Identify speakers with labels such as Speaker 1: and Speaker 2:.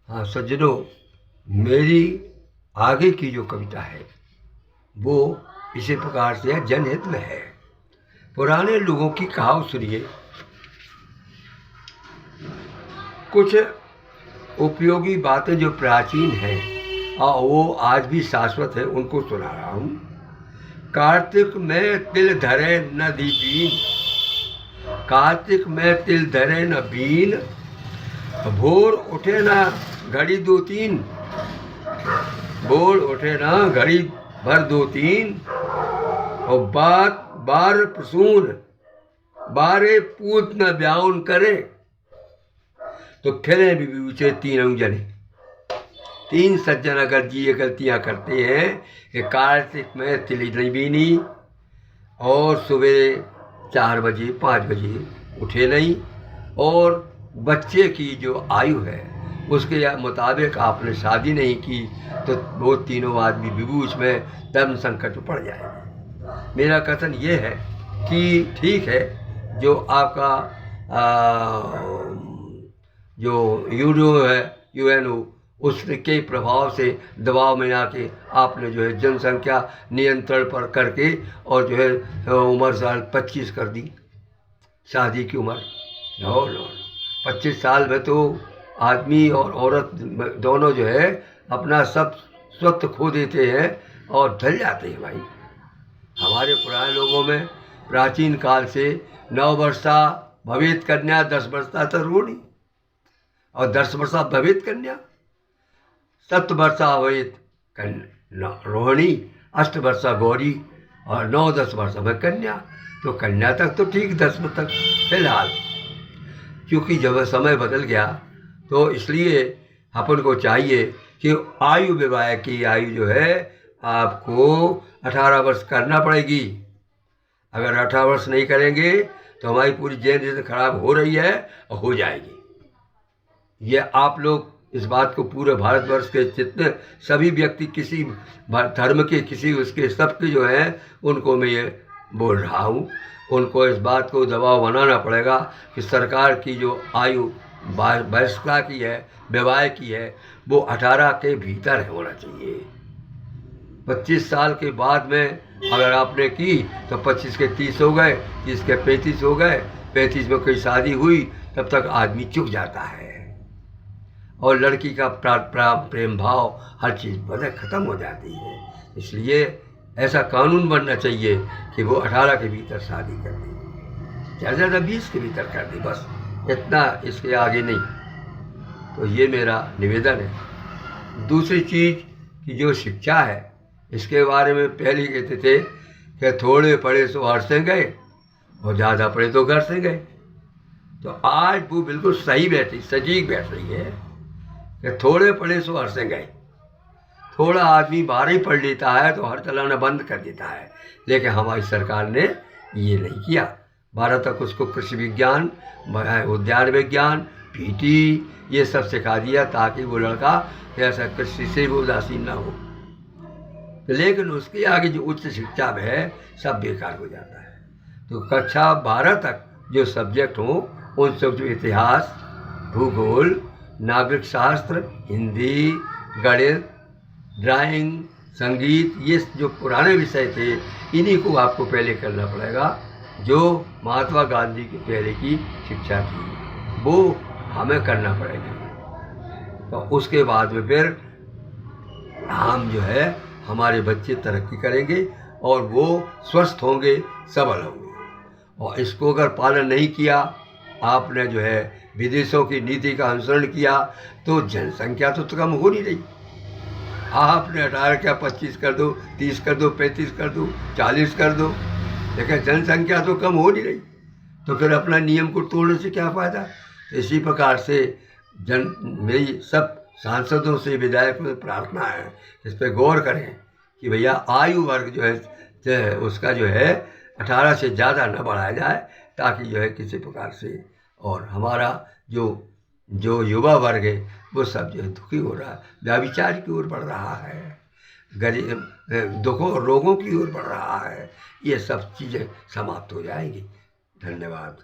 Speaker 1: हाँ सज्जनों, मेरी आगे की जो कविता है वो इसी प्रकार से है, जनहित में है। पुराने लोगों की कहावत सुनिए, कुछ उपयोगी बातें जो प्राचीन हैं और वो आज भी शाश्वत है, उनको सुना रहा हूँ। कार्तिक में तिल धरे न बीन, कार्तिक में तिल धरे न बीन, भोर उठे ना घड़ी दो तीन, भोर उठे ना घड़ी भर दो तीन, और बात बार प्रसून बारे पूत न ब्याउन करे, तो फिरे भी ऊंचे तीन जने। तीन सज्जन अगर जी ये गलतियां करते हैं कि कार्तिक में तिल नहीं बीनी और सुबह 4 बजे 5 बजे उठे नहीं, और बच्चे की जो आयु है उसके मुताबिक आपने शादी नहीं की, तो वो तीनों आदमी विभूष में धर्म संकट में पड़ जाएंगे। मेरा कथन ये है कि ठीक है, जो आपका जो यूडो है, यूएनओ, उसके प्रभाव से दबाव में आके आपने जो है जनसंख्या नियंत्रण पर करके और जो है उम्र साल 25 कर दी, शादी की उम्र। नो नो 25 साल में तो आदमी और औरत दोनों जो है अपना सब स्वत खो देते हैं और ढल जाते हैं भाई। हमारे पुराने लोगों में प्राचीन काल से 9 वर्षा भवेत कन्या, 10 वर्षा तरुणी, और 10 वर्षा भवेत कन्या, 7 वर्षा भवेत रोहिणी, 8 वर्षा गौरी, और 9-10 वर्षा में कन्या। तो कन्या तक तो ठीक, 10 तक फिलहाल। क्योंकि जब समय बदल गया तो इसलिए अपन को चाहिए कि आयु विवाह की आयु जो है आपको 18 वर्ष करना पड़ेगी। अगर 18 वर्ष नहीं करेंगे तो हमारी पूरी जनरेशन खराब हो रही है और हो जाएगी। ये आप लोग इस बात को पूरे भारतवर्ष के जितने सभी व्यक्ति, किसी धर्म के, किसी उसके, सबके जो हैं उनको मैं ये बोल रहा हूँ, उनको इस बात को दबाव बनाना पड़ेगा कि सरकार की जो आयु वयस्कता की है, विवाह की है, वो 18 के भीतर होना चाहिए। 25 साल के बाद में अगर आपने की तो 25 के 30 हो गए, 30 के 35 हो गए, 35 में कोई शादी हुई, तब तक आदमी चुक जाता है और लड़की का प्रेम भाव हर चीज़ बदल ख़त्म हो जाती है। इसलिए ऐसा कानून बनना चाहिए कि वो 18 के भीतर शादी कर दी, ज़्यादा ज़्यादा 20 के भीतर कर दी, बस इतना, इसके आगे नहीं। तो ये मेरा निवेदन है। दूसरी चीज़ कि जो शिक्षा है, इसके बारे में पहले कहते थे कि थोड़े पढ़े सो हर से गए और ज़्यादा पढ़े तो घर से गए। तो आज वो बिल्कुल सही बैठी, सटीक बैठ रही है कि थोड़े पढ़े सो हर से गए। थोड़ा आदमी 12 पढ़ लेता है तो हर चलाना बंद कर देता है, लेकिन हमारी सरकार ने ये नहीं किया। 12 तक उसको कृषि विज्ञान, उद्यान विज्ञान, पीटी, ये सब सिखा दिया ताकि वो लड़का ऐसा कृषि से वो उदासीन ना हो। लेकिन उसके आगे जो उच्च शिक्षा में है सब बेकार हो जाता है। तो कक्षा 12 तक जो सब्जेक्ट हो, उन सब, जो इतिहास, भूगोल, नागरिक शास्त्र, हिंदी, गणित, ड्राइंग, संगीत, ये जो पुराने विषय थे, इन्हीं को आपको पहले करना पड़ेगा। जो महात्मा गांधी के पहले की शिक्षा थी वो हमें करना पड़ेगा। तो उसके बाद में फिर हम जो है हमारे बच्चे तरक्की करेंगे और वो स्वस्थ होंगे, सबल होंगे। और इसको अगर पालन नहीं किया, आपने जो है विदेशों की नीति का अनुसरण किया, तो जनसंख्या तो कम हो नहीं रही। आपने 18 क्या 25 कर दो, 30 कर दो, 35 कर दो, 40 कर दो, लेकिन जनसंख्या तो कम हो नहीं रही। तो फिर अपना नियम को तोड़ने से क्या फ़ायदा। तो इसी प्रकार से मेरी सब सांसदों से, विधायकों से प्रार्थना है, इस पर गौर करें कि भैया आयु वर्ग जो है उसका जो है 18 से ज़्यादा न बढ़ाया जाए, ताकि जो है किसी प्रकार से, और हमारा जो युवा वर्ग है वो सब जो है दुखी हो रहा है, व्याभिचार की ओर बढ़ रहा है, गरीब दुखों रोगों की ओर बढ़ रहा है। ये सब चीज़ें समाप्त हो जाएंगी। धन्यवाद।